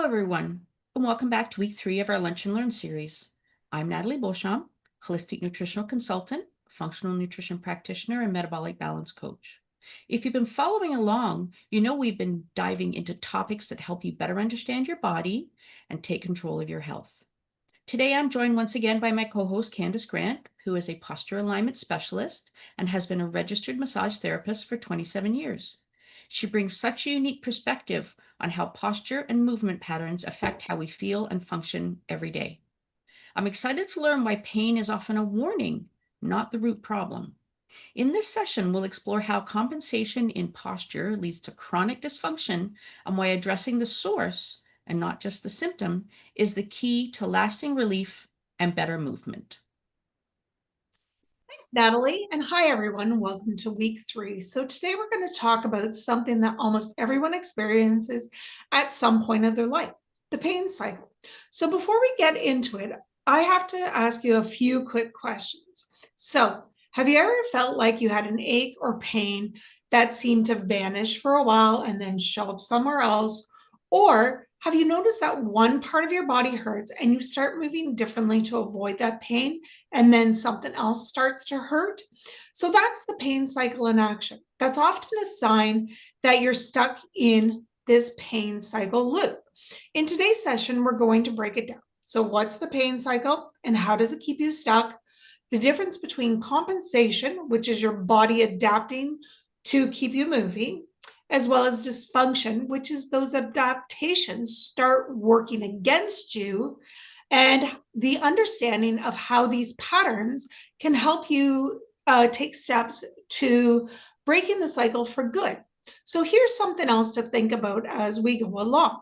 Hello, everyone, and welcome back to week 3 of our Lunch and Learn series. I'm Natalie Beauchamp, holistic nutritional consultant, functional nutrition practitioner, and metabolic balance coach. If you've been following along, you know we've been diving into topics that help you better understand your body and take control of your health. Today, I'm joined once again by my co-host, Candace Grant, who is a posture alignment specialist and has been a registered massage therapist for 27 years. She brings such a unique perspective on how posture and movement patterns affect how we feel and function every day. I'm excited to learn why pain is often a warning, not the root problem. In this session, we'll explore how compensation in posture leads to chronic dysfunction and why addressing the source, and not just the symptom, is the key to lasting relief and better movement. Thanks, Natalie. And hi, everyone. Welcome to week 3. So today we're going to talk about something that almost everyone experiences at some point of their life, the pain cycle. So before we get into it, I have to ask you a few quick questions. So have you ever felt like you had an ache or pain that seemed to vanish for a while and then show up somewhere else? Or have you noticed that one part of your body hurts and you start moving differently to avoid that pain, and then something else starts to hurt? So that's the pain cycle in action. That's often a sign that you're stuck in this pain cycle loop. In today's session, we're going to break it down. So what's the pain cycle and how does it keep you stuck? The difference between compensation, which is your body adapting to keep you moving, as well as dysfunction, which is those adaptations start working against you, and the understanding of how these patterns can help you take steps to breaking the cycle for good. So here's something else to think about as we go along.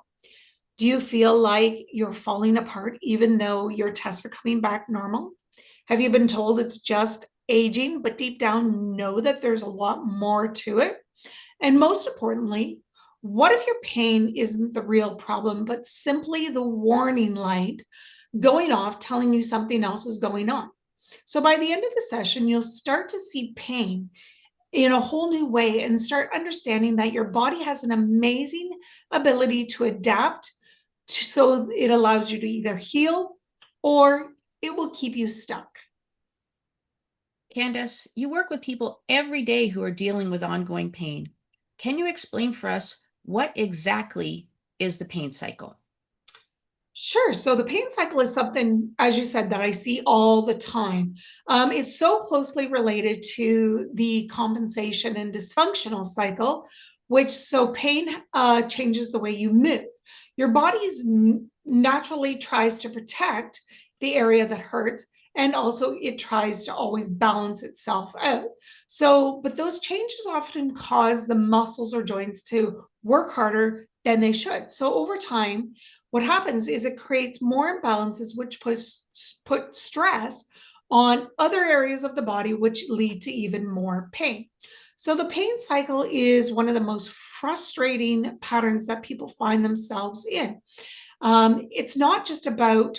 Do you feel like you're falling apart even though your tests are coming back normal? Have you been told it's just aging, but deep down know that there's a lot more to it? And most importantly, what if your pain isn't the real problem, but simply the warning light going off telling you something else is going on? So by the end of the session, you'll start to see pain in a whole new way and start understanding that your body has an amazing ability to adapt so it allows you to either heal or it will keep you stuck. Candace, you work with people every day who are dealing with ongoing pain. Can you explain for us what exactly is the pain cycle? Sure. So the pain cycle is something, as you said, that I see all the time. It's so closely related to the compensation and dysfunctional cycle, which so pain changes the way you move. Your body naturally tries to protect the area that hurts, and also it tries to always balance itself out. So, but those changes often cause the muscles or joints to work harder than they should. So over time, what happens is it creates more imbalances, which put stress on other areas of the body, which lead to even more pain. So the pain cycle is one of the most frustrating patterns that people find themselves in. It's not just about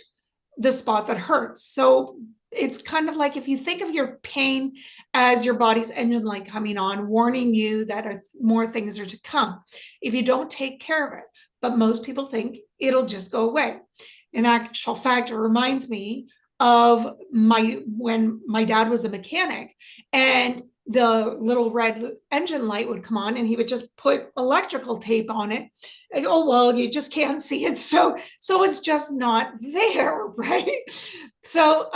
the spot that hurts. So it's kind of like if you think of your pain as your body's engine light coming on, warning you that more things are to come if you don't take care of it. But most people think it'll just go away. In actual fact, it reminds me of when my dad was a mechanic, and the little red engine light would come on and he would just put electrical tape on it. And, oh, well, you just can't see it. So it's just not there, right? So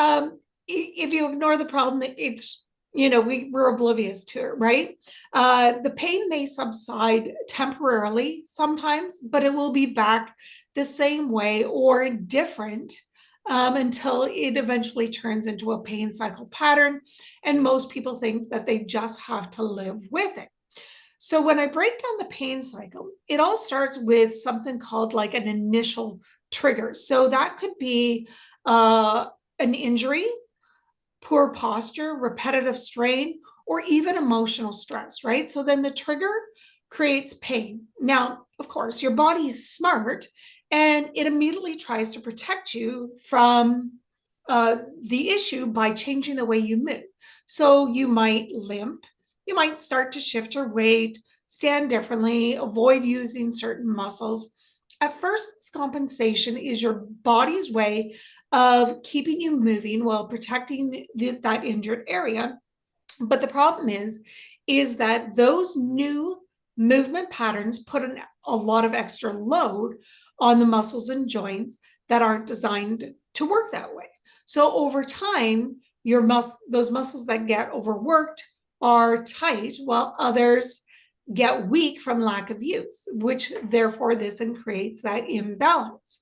if you ignore the problem, it's, we're oblivious to it, right? The pain may subside temporarily sometimes, but it will be back the same way or different until it eventually turns into a pain cycle pattern. And most people think that they just have to live with it. So when I break down the pain cycle, it all starts with something called like an initial trigger. So that could be an injury, poor posture, repetitive strain, or even emotional stress, right? So then the trigger creates pain. Now, of course, your body's smart and it immediately tries to protect you from the issue by changing the way you move. So you might limp, you might start to shift your weight, stand differently, avoid using certain muscles. At first, this compensation is your body's way of keeping you moving while protecting that injured area. But the problem is that those new movement patterns put a lot of extra load on the muscles and joints that aren't designed to work that way. So over time, those muscles that get overworked are tight, while others get weak from lack of use, which therefore this creates that imbalance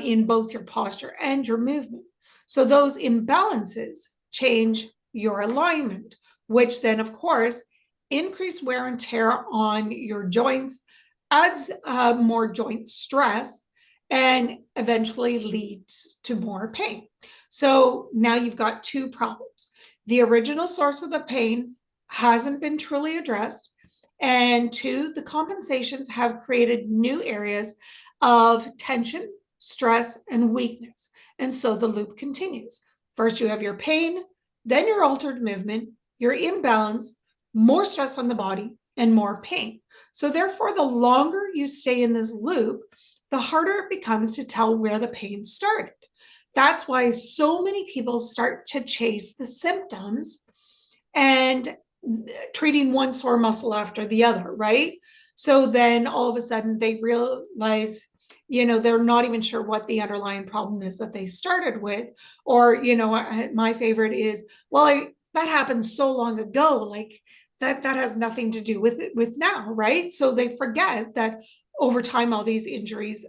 in both your posture and your movement. So those imbalances change your alignment, which then, of course, increase wear and tear on your joints, adds more joint stress, and eventually leads to more pain. So now you've got two problems. The original source of the pain hasn't been truly addressed. And two, the compensations have created new areas of tension, stress, and weakness. And so the loop continues. First, you have your pain, then your altered movement, your imbalance, more stress on the body, and more pain. So therefore, the longer you stay in this loop, the harder it becomes to tell where the pain started. That's why so many people start to chase the symptoms and treating one sore muscle after the other, right? So then all of a sudden they realize, they're not even sure what the underlying problem is that they started with. Or, my favorite is, well, that happened so long ago, like that has nothing to do with now, right? So they forget that over time, all these injuries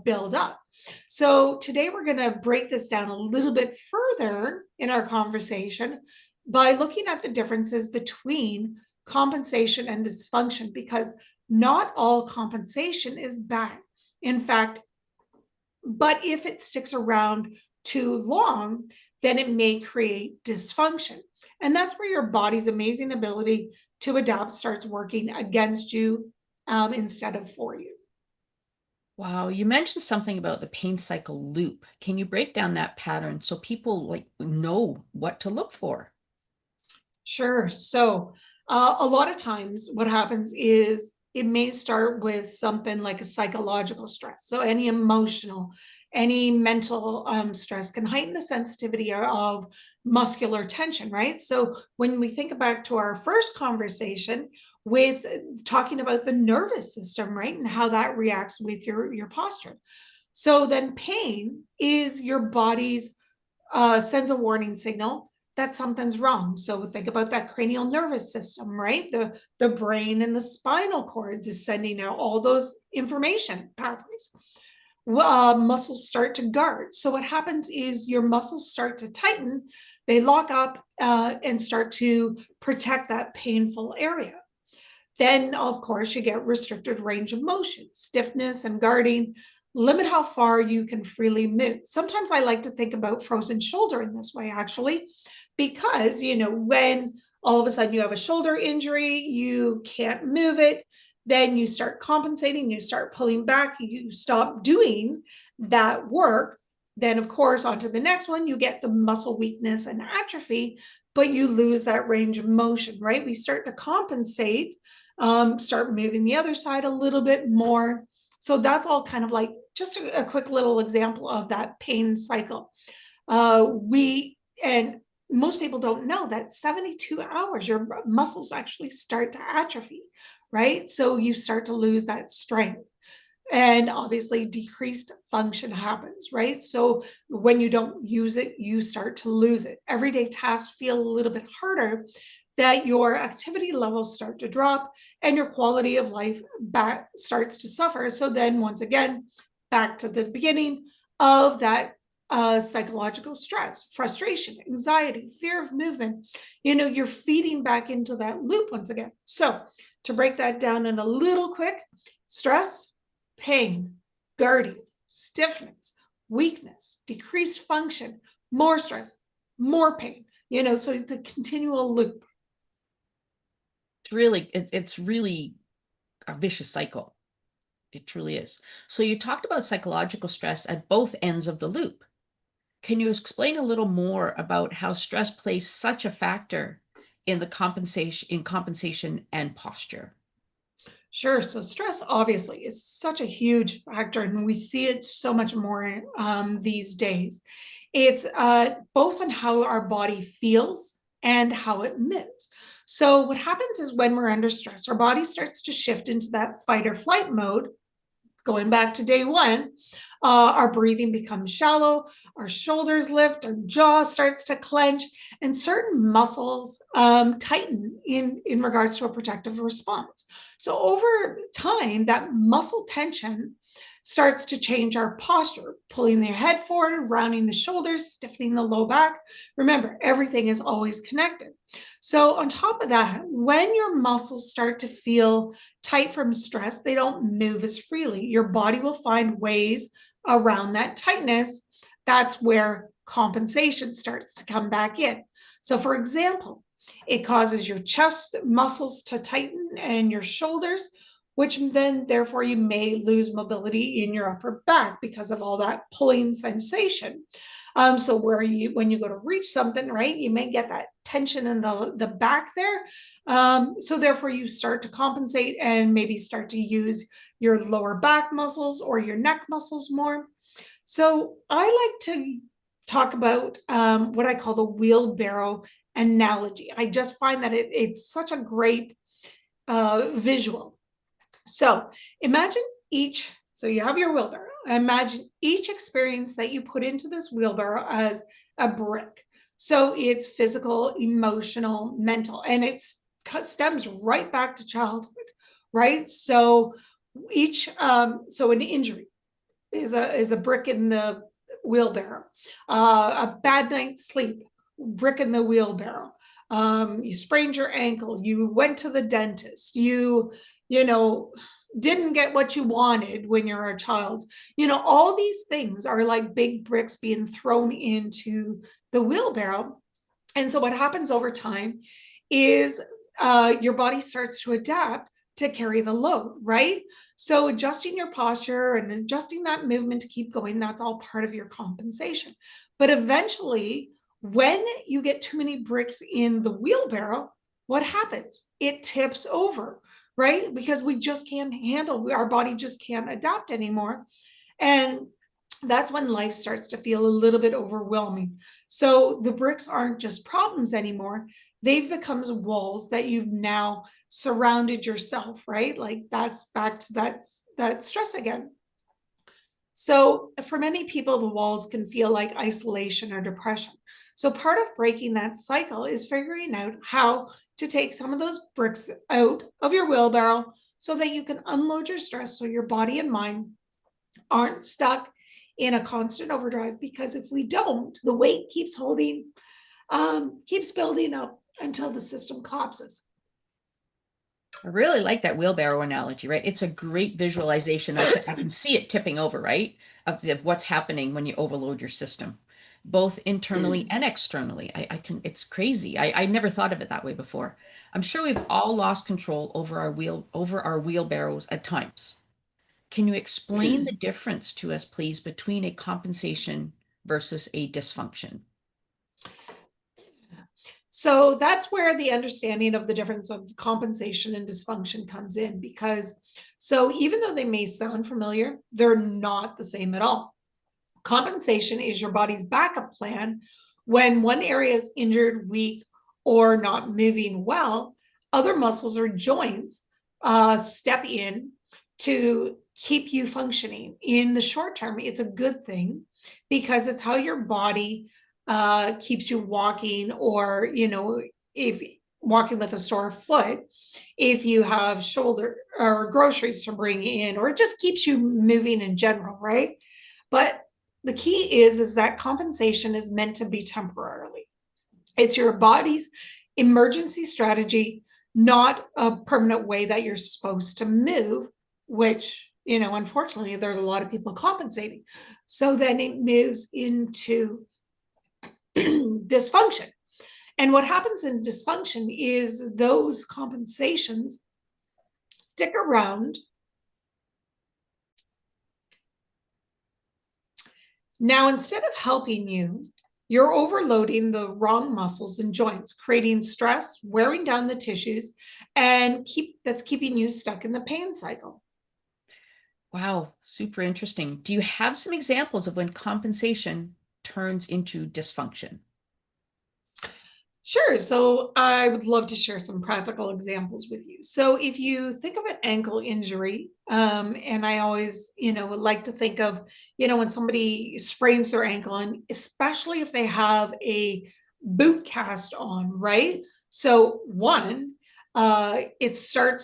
build up. So today we're going to break this down a little bit further in our conversation by looking at the differences between compensation and dysfunction, because not all compensation is bad. In fact, but if it sticks around too long, then it may create dysfunction. And that's where your body's amazing ability to adapt starts working against you instead of for you. Wow, you mentioned something about the pain cycle loop. Can you break down that pattern so people know what to look for? Sure. So a lot of times what happens is it may start with something like a psychological stress. So any emotional, any mental stress can heighten the sensitivity of muscular tension, right? So when we think back to our first conversation with talking about the nervous system, right, and how that reacts with your posture. So then pain is your body's sends a warning signal that something's wrong. So think about that cranial nervous system, right? The brain and the spinal cords is sending out all those information pathways. Muscles start to guard. So what happens is your muscles start to tighten, they lock up and start to protect that painful area. Then, of course, you get restricted range of motion, stiffness and guarding limit how far you can freely move. Sometimes I like to think about frozen shoulder in this way, actually, because, when all of a sudden you have a shoulder injury, you can't move it, then you start compensating, you start pulling back, you stop doing that work. Then, of course, onto the next one, you get the muscle weakness and atrophy, but you lose that range of motion, right? We start to compensate, start moving the other side a little bit more. So that's all kind of like just a quick little example of that pain cycle. And most people don't know that 72 hours, your muscles actually start to atrophy, right? So you start to lose that strength. And obviously decreased function happens, right? So when you don't use it, you start to lose it. Everyday tasks feel a little bit harder, that your activity levels start to drop and your quality of life starts to suffer. So then once again, back to the beginning of that psychological stress, frustration, anxiety, fear of movement, you're feeding back into that loop once again. So to break that down in a little quick, stress, pain, guarding, stiffness, weakness, decreased function, more stress, more pain, so it's a continual loop. It's really a vicious cycle. It truly is. So you talked about psychological stress at both ends of the loop. Can you explain a little more about how stress plays such a factor in compensation and posture? Sure. So stress obviously is such a huge factor, and we see it so much more these days. It's both on how our body feels and how it moves. So what happens is when we're under stress, our body starts to shift into that fight or flight mode. Going back to day one, our breathing becomes shallow, our shoulders lift, our jaw starts to clench, and certain muscles tighten in regards to a protective response. So over time, that muscle tension starts to change our posture, pulling the head forward, rounding the shoulders, stiffening the low back. Remember, everything is always connected. So on top of that, when your muscles start to feel tight from stress, they don't move as freely. Your body will find ways around that tightness. That's where compensation starts to come back in. So, for example, it causes your chest muscles to tighten and your shoulders, which then therefore you may lose mobility in your upper back because of all that pulling sensation. So when you go to reach something, right, you may get that tension in the back there. So therefore you start to compensate and maybe start to use your lower back muscles or your neck muscles more. So I like to talk about what I call the wheelbarrow analogy. I just find that it's such a great visual. So imagine so you have your wheelbarrow. Imagine each experience that you put into this wheelbarrow as a brick. So it's physical, emotional, mental, and it stems right back to childhood, right? So so an injury is a brick in the wheelbarrow. A bad night's sleep, brick in the wheelbarrow. You sprained your ankle. You went to the dentist. You know, didn't get what you wanted when you're a child. All these things are like big bricks being thrown into the wheelbarrow. And so what happens over time is your body starts to adapt to carry the load, right? So adjusting your posture and adjusting that movement to keep going, that's all part of your compensation. But eventually, when you get too many bricks in the wheelbarrow, what happens? It tips over, right? Because we just can't handle, our body just can't adapt anymore. And that's when life starts to feel a little bit overwhelming. So the bricks aren't just problems anymore. They've become walls that you've now surrounded yourself, right? Like that's back to that stress again. So for many people, the walls can feel like isolation or depression. So part of breaking that cycle is figuring out how to take some of those bricks out of your wheelbarrow so that you can unload your stress so your body and mind aren't stuck in a constant overdrive, because if we don't, the weight keeps keeps building up until the system collapses. I really like that wheelbarrow analogy, right? It's a great visualization. I can see it tipping over, right? Of what's happening when you overload your system, both internally and externally. I can, it's crazy. I never thought of it that way before. I'm sure we've all lost control over our wheelbarrows at times. Can you explain the difference to us, please, between a compensation versus a dysfunction? So that's where the understanding of the difference of compensation and dysfunction comes in, because so even though they may sound familiar, they're not the same at all. Compensation is your body's backup plan when one area is injured, weak, or not moving well. Other muscles or joints step in to keep you functioning. In the short term, it's a good thing because it's how your body keeps you walking, or if walking with a sore foot, if you have shoulder or groceries to bring in, or it just keeps you moving in general, right? But the key is that compensation is meant to be temporarily. It's your body's emergency strategy, not a permanent way that you're supposed to move, which, unfortunately, there's a lot of people compensating. So then it moves into dysfunction. And what happens in dysfunction is those compensations stick around. Now, instead of helping you, you're overloading the wrong muscles and joints, creating stress, wearing down the tissues, and that's keeping you stuck in the pain cycle. Wow, super interesting. Do you have some examples of when compensation turns into dysfunction? Sure. So I would love to share some practical examples with you. So if you think of an ankle injury, and I always, would like to think of, when somebody sprains their ankle, and especially if they have a boot cast on, right? So one, they start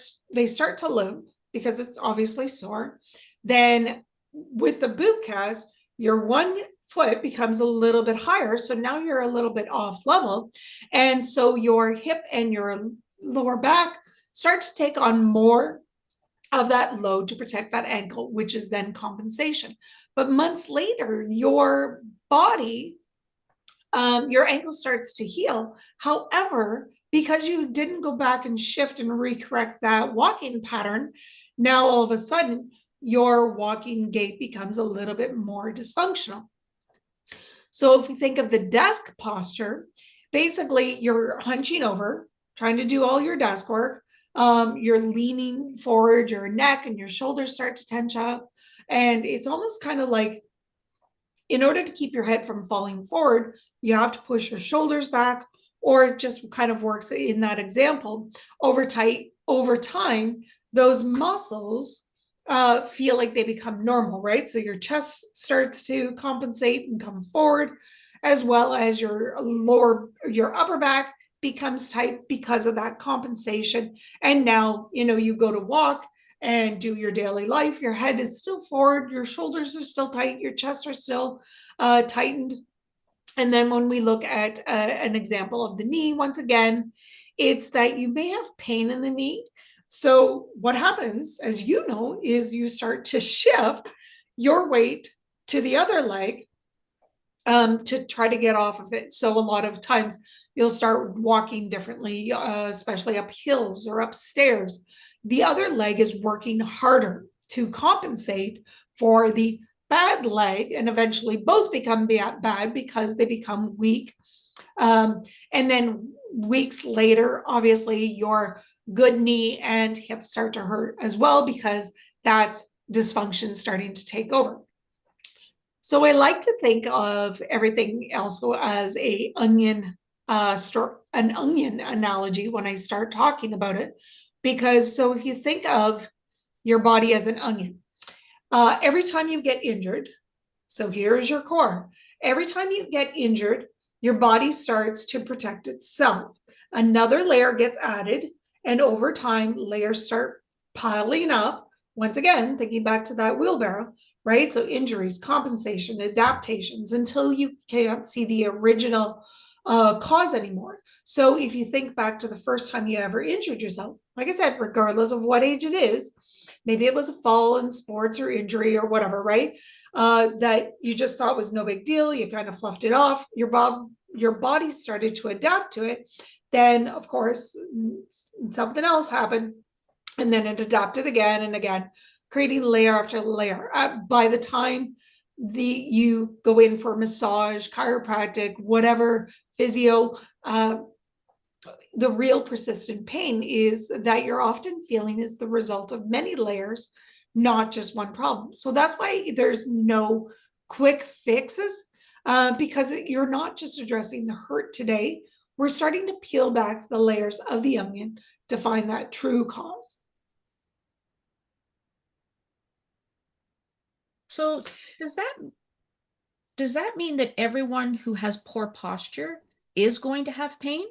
to limp because it's obviously sore. Then with the boot cast, your one foot becomes a little bit higher. So now you're a little bit off level. And so your hip and your lower back start to take on more of that load to protect that ankle, which is then compensation. But months later, your body, your ankle starts to heal. However, because you didn't go back and shift and recorrect that walking pattern, now all of a sudden your walking gait becomes a little bit more dysfunctional. So if you think of the desk posture, basically you're hunching over, trying to do all your desk work. You're leaning forward, your neck and your shoulders start to tense up. And it's almost kind of like, in order to keep your head from falling forward, you have to push your shoulders back, or it just kind of works in that example. Over time, those muscles feel like they become normal, right? So your chest starts to compensate and come forward, as well as your upper back becomes tight because of that compensation. And now, you go to walk and do your daily life, your head is still forward, your shoulders are still tight, your chest are still tightened. And then when we look at an example of the knee, once again, it's that you may have pain in the knee. So what happens, as you know, is you start to shift your weight to the other leg to try to get off of it. So a lot of times you'll start walking differently, especially up hills or upstairs. The other leg is working harder to compensate for the bad leg, and eventually both become bad because they become weak. And then weeks later, obviously, your good knee and hip start to hurt as well because that's dysfunction starting to take over. So I like to think of everything also as an onion analogy when I start talking about it, because so if you think of your body as an onion, every time you get injured, so here's your core. Every time you get injured, your body starts to protect itself. Another layer gets added, and over time, layers start piling up. Once again, thinking back to that wheelbarrow, right? So injuries, compensation, adaptations, until you can't see the original cause anymore. So if you think back to the first time you ever injured yourself, like I said, regardless of what age it is, maybe it was a fall in sports or injury or whatever, right? That you just thought was no big deal. You kind of fluffed it off. Your body started to adapt to it. Then, of course, something else happened, and then it adapted again and again, creating layer after layer. By the time you go in for massage, chiropractic, whatever, physio, the real persistent pain is that you're often feeling is the result of many layers, not just one problem. So that's why there's no quick fixes, because you're not just addressing the hurt today. We're starting to peel back the layers of the onion to find that true cause. So does that mean that everyone who has poor posture is going to have pain?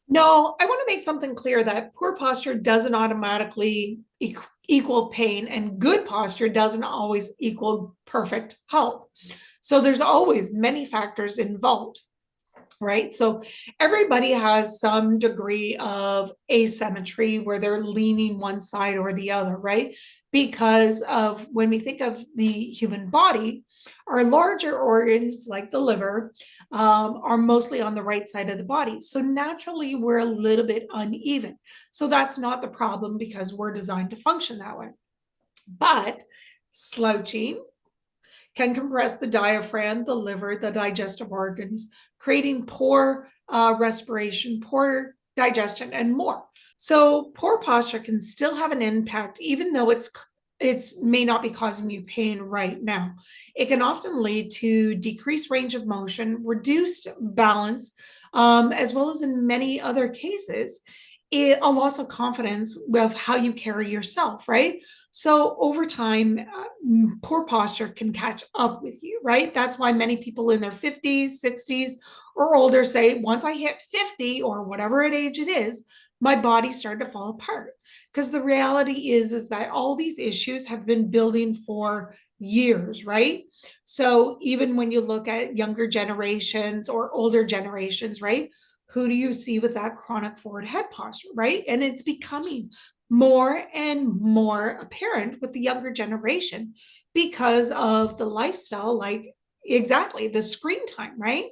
No, I want to make something clear that poor posture doesn't automatically equal pain, and good posture doesn't always equal perfect health. So there's always many factors involved, right? So everybody has some degree of asymmetry where they're leaning one side or the other, right? Because of when we think of the human body, our larger organs like the liver are mostly on the right side of the body. So naturally, we're a little bit uneven. So that's not the problem because we're designed to function that way. But slouching, can compress the diaphragm, the liver, the digestive organs, creating poor respiration, poor digestion, and more. So poor posture can still have an impact, even though it's may not be causing you pain right now. It can often lead to decreased range of motion, reduced balance, as well as in many other cases, a loss of confidence of how you carry yourself, right? So over time, poor posture can catch up with you, right? That's why many people in their 50s, 60s, or older say, once I hit 50 or whatever age it is, my body started to fall apart. Because the reality is that all these issues have been building for years, right? So even when you look at younger generations or older generations, right? Who do you see with that chronic forward head posture, right? And it's becoming more and more apparent with the younger generation because of the lifestyle, like exactly the screen time, right?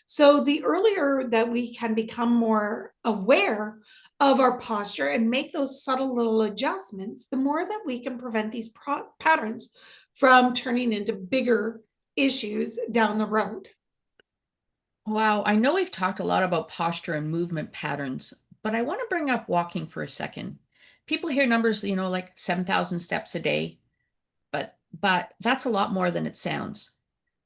So the earlier that we can become more aware of our posture and make those subtle little adjustments, the more that we can prevent these patterns from turning into bigger issues down the road. Wow, I know we've talked a lot about posture and movement patterns, but I want to bring up walking for a second. People hear numbers, like 7,000 steps a day, but that's a lot more than it sounds.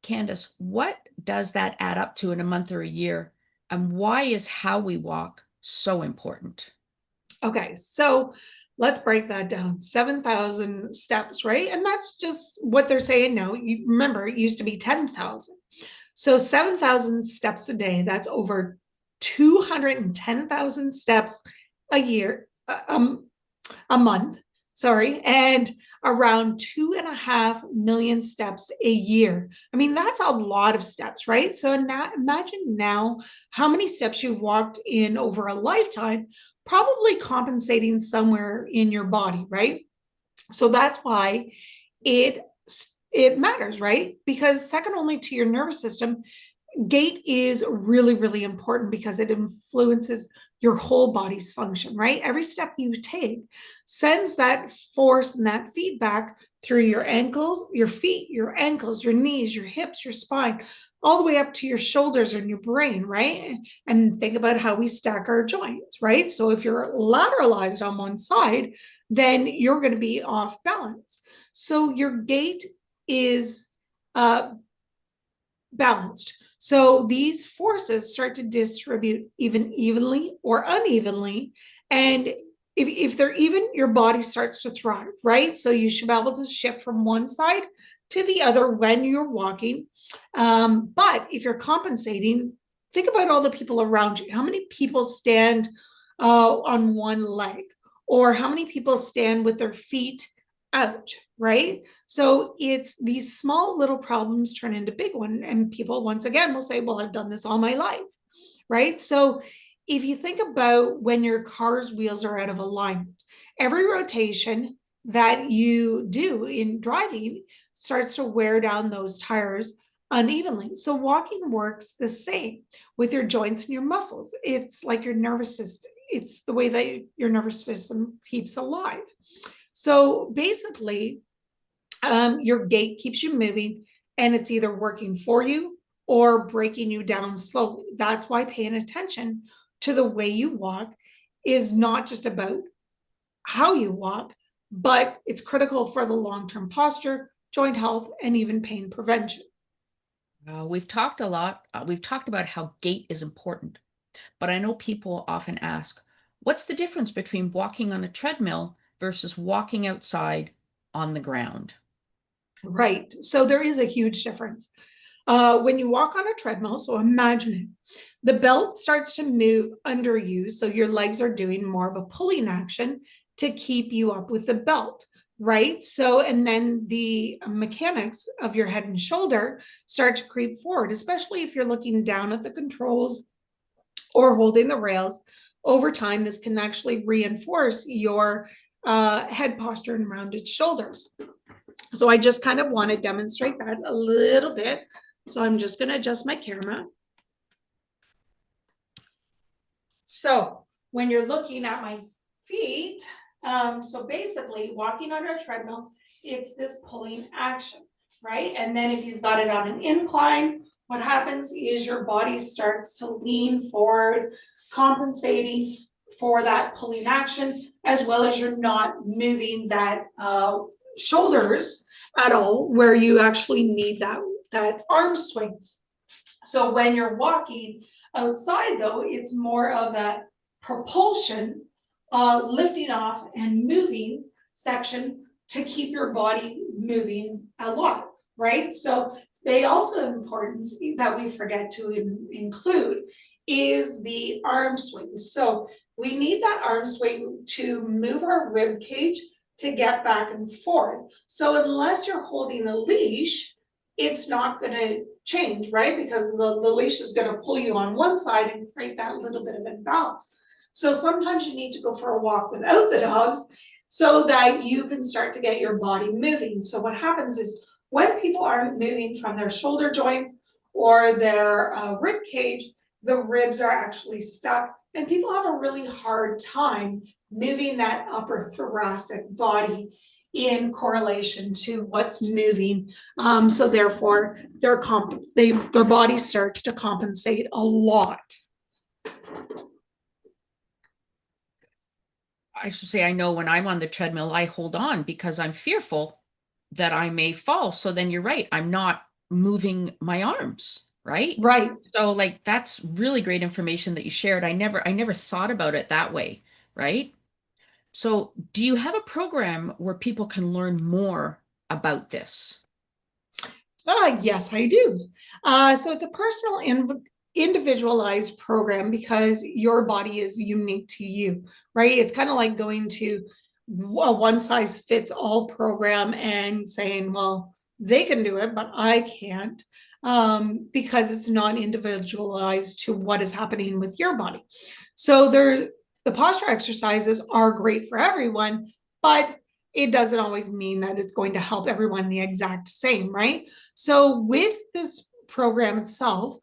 Candace, what does that add up to in a month or a year? And why is how we walk so important? Okay, so let's break that down. 7,000 steps, right? And that's just what they're saying now. You remember, it used to be 10,000. So 7,000 steps a day, that's over 210,000 steps a year, a month, sorry, and around 2.5 million steps a year. I mean, that's a lot of steps, right? So now imagine now how many steps you've walked in over a lifetime, probably compensating somewhere in your body, right? So that's why it it matters, right? Because second only to your nervous system, gait is really, really important because it influences your whole body's function, right? Every step you take sends that force and that feedback through your ankles, your feet, your ankles, your knees, your hips, your spine, all the way up to your shoulders and your brain, right? And think about how we stack our joints, right? So if you're lateralized on one side, then you're going to be off balance. So your gait is balanced. So these forces start to distribute even evenly or unevenly. And if they're even, your body starts to thrive, right? So you should be able to shift from one side to the other when you're walking. But if you're compensating, think about all the people around you. How many people stand on one leg? Or how many people stand with their feet out, right? So it's these small little problems turn into big one, and people once again will say, well, I've done this all my life, right? So if you think about when your car's wheels are out of alignment, every rotation that you do in driving starts to wear down those tires unevenly. So walking works the same with your joints and your muscles. It's like your nervous system. It's the way that your nervous system keeps alive. So basically, your gait keeps you moving and it's either working for you or breaking you down slowly. That's why paying attention to the way you walk is not just about how you walk, but it's critical for the long-term posture, joint health, and even pain prevention. We've talked a lot. We've talked about how gait is important, but I know people often ask, what's the difference between walking on a treadmill versus walking outside on the ground? Right. So there is a huge difference. When you walk on a treadmill, so imagine it, the belt starts to move under you. So your legs are doing more of a pulling action to keep you up with the belt, right? So, and then the mechanics of your head and shoulder start to creep forward, especially if you're looking down at the controls or holding the rails. Over time, this can actually reinforce your head posture and rounded shoulders. So I just kind of want to demonstrate that a little bit. So I'm just going to adjust my camera. So when you're looking at my feet, so basically walking on a treadmill, it's this pulling action, right? And then if you've got it on an incline, what happens is your body starts to lean forward, compensating for that pulling action, as well as you're not moving that shoulders at all, where you actually need that arm swing. So when you're walking outside, though, it's more of that propulsion, lifting off and moving section to keep your body moving a lot, right? So they also have importance that we forget to include is the arm swing. So we need that arm swing to move our rib cage to get back and forth. So unless you're holding a leash, it's not going to change, right? Because the leash is going to pull you on one side and create that little bit of imbalance. So sometimes you need to go for a walk without the dogs so that you can start to get your body moving. So what happens is when people aren't moving from their shoulder joints or their rib cage, the ribs are actually stuck, and people have a really hard time moving that upper thoracic body in correlation to what's moving. So therefore, their body starts to compensate a lot. I should say, I know when I'm on the treadmill, I hold on because I'm fearful that I may fall. So then you're right. I'm not moving my arms, right? Right. So like that's really great information that you shared. I never thought about it that way, right? So do you have a program where people can learn more about this? Yes, I do. So it's a personal individualized program because your body is unique to you, right? It's kind of like going to a one size fits all program and saying, well, they can do it, but I can't, because it's not individualized to what is happening with your body. So the posture exercises are great for everyone, but it doesn't always mean that it's going to help everyone the exact same, right? So with this program itself,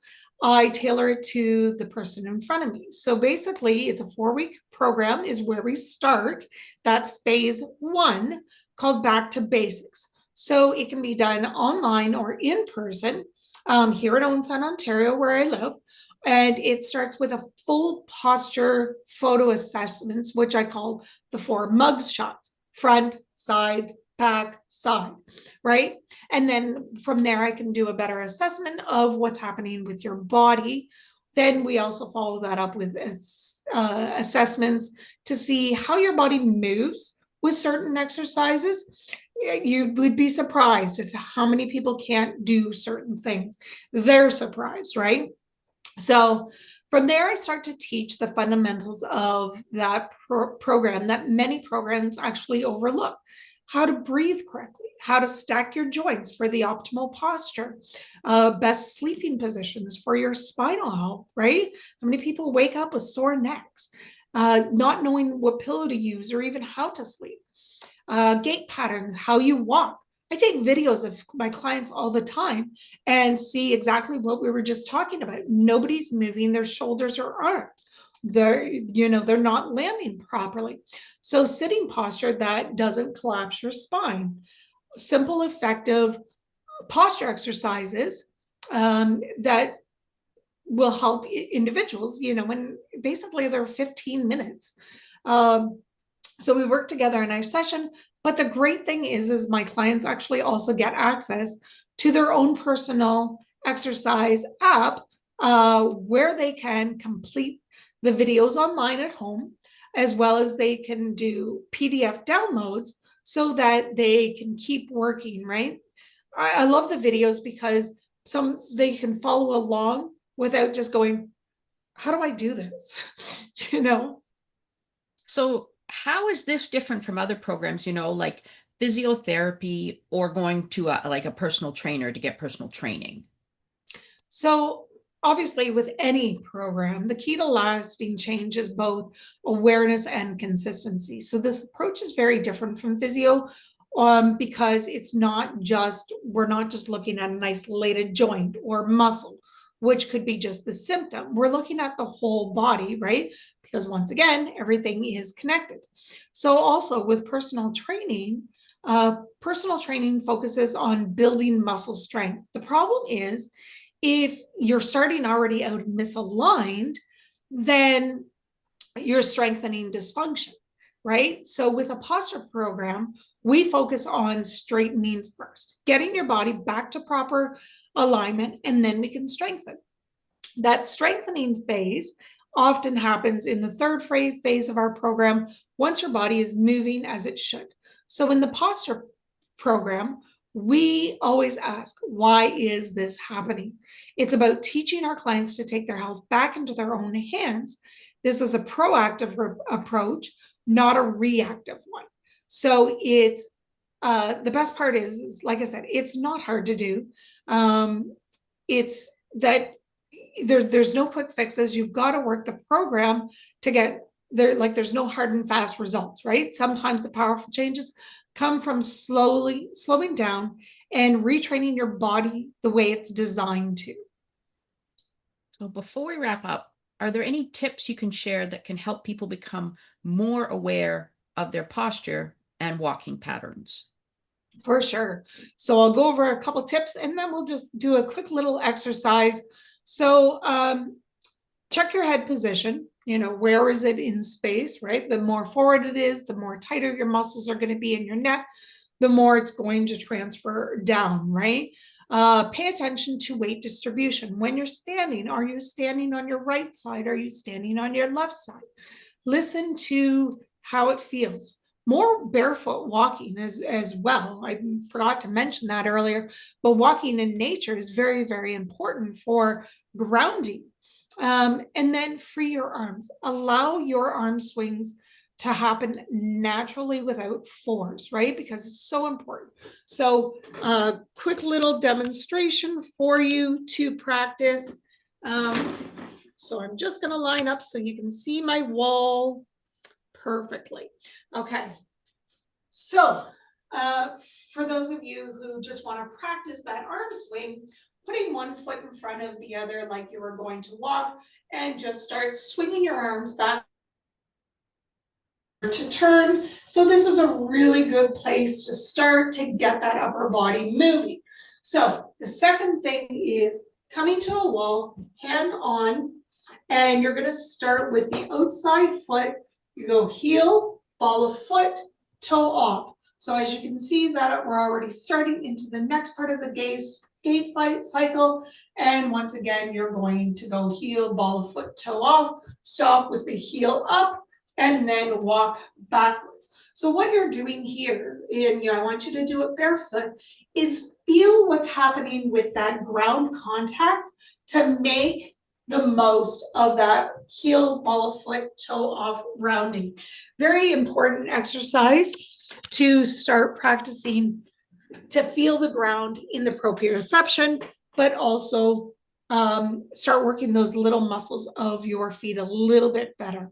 I tailor it to the person in front of me. So basically, it's a 4-week program is where we start. That's phase 1, called Back to Basics. So it can be done online or in person, here in Owen Sound, Ontario, where I live. And it starts with a full posture photo assessments, which I call the 4 mugs shots: front, side, back, side, right? And then from there, I can do a better assessment of what's happening with your body. Then we also follow that up with assessments to see how your body moves with certain exercises. You would be surprised at how many people can't do certain things. They're surprised, right? So from there, I start to teach the fundamentals of that program that many programs actually overlook: how to breathe correctly, how to stack your joints for the optimal posture, best sleeping positions for your spinal health, right? How many people wake up with sore necks, not knowing what pillow to use or even how to sleep? Gait patterns, how you walk. I take videos of my clients all the time and see exactly what we were just talking about. Nobody's moving their shoulders or arms. They're not landing properly. So sitting posture that doesn't collapse your spine. Simple, effective posture exercises that will help individuals, when basically they're 15 minutes. So we work together in our session. But the great thing is my clients actually also get access to their own personal exercise app, where they can complete the videos online at home, as well as they can do PDF downloads so that they can keep working, right? I love the videos because they can follow along without just going, how do I do this? So how is this different from other programs, like physiotherapy or going to like a personal trainer to get personal training? So obviously with any program, the key to lasting change is both awareness and consistency. So this approach is very different from physio, because we're not just looking at an isolated joint or muscle, which could be just the symptom. We're looking at the whole body, right? Because once again, everything is connected. So also with personal training, Personal training focuses on building muscle strength. The problem is if you're starting already out misaligned, then you're strengthening dysfunction, right? So with a posture program, we focus on straightening first, getting your body back to proper alignment, and then we can strengthen. That strengthening phase often happens in the third phase of our program once your body is moving as it should. So in the posture program, we always ask, why is this happening? It's about teaching our clients to take their health back into their own hands. This is a proactive approach, not a reactive one. So it's the best part is, like I said, it's not hard to do. It's that there's no quick fixes. You've got to work the program to get there. Like there's no hard and fast results, right? Sometimes the powerful changes come from slowing down and retraining your body the way it's designed to. So before we wrap up, are there any tips you can share that can help people become more aware of their posture and walking patterns? For sure. So I'll go over a couple tips and then we'll just do a quick little exercise. So check your head position. You know, where is it in space, right? The more forward it is, the more tighter your muscles are going to be in your neck, the more it's going to transfer down, right? Pay attention to weight distribution. When you're standing, are you standing on your right side? Are you standing on your left side? Listen to how it feels. More barefoot walking as well. I forgot to mention that earlier, but walking in nature is very, very important for grounding. And then free your arms. Allow your arm swings to happen naturally without force, right? Because it's so important. So quick little demonstration for you to practice. So I'm just going to line up so you can see my wall perfectly. Okay. So for those of you who just want to practice that arm swing, putting one foot in front of the other like you were going to walk and just start swinging your arms back to turn. So this is a really good place to start to get that upper body moving. So the second thing is coming to a wall, hand on, and you're going to start with the outside foot. You go heel, ball of foot, toe off. So as you can see that we're already starting into the next part of the gait fight cycle. And once again, you're going to go heel, ball of foot, toe off, stop with the heel up, and then walk backwards. So what you're doing here, and I want you to do it barefoot, is feel what's happening with that ground contact to make the most of that heel, ball of foot, toe off rounding. Very important exercise to start practicing to feel the ground in the proprioception, but also start working those little muscles of your feet a little bit better.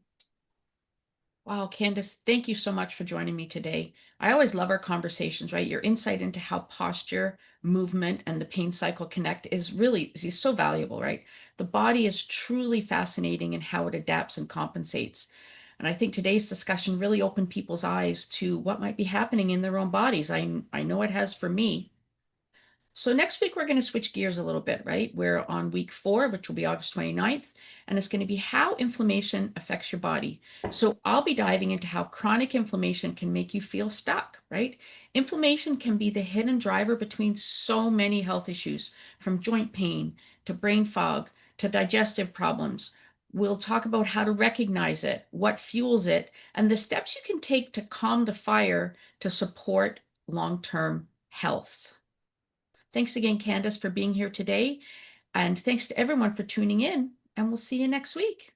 Wow, Candace, thank you so much for joining me today. I always love our conversations, right? Your insight into how posture, movement, and the pain cycle connect is so valuable, right? The body is truly fascinating in how it adapts and compensates. And I think today's discussion really opened people's eyes to what might be happening in their own bodies. I know it has for me. So next week, we're going to switch gears a little bit, right? We're on week 4, which will be August 29th, and it's going to be how inflammation affects your body. So I'll be diving into how chronic inflammation can make you feel stuck, right? Inflammation can be the hidden driver between so many health issues, from joint pain to brain fog to digestive problems. We'll talk about how to recognize it, what fuels it, and the steps you can take to calm the fire to support long-term health. Thanks again, Candace, for being here today. And thanks to everyone for tuning in. And we'll see you next week.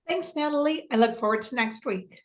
Thanks, Natalie. I look forward to next week.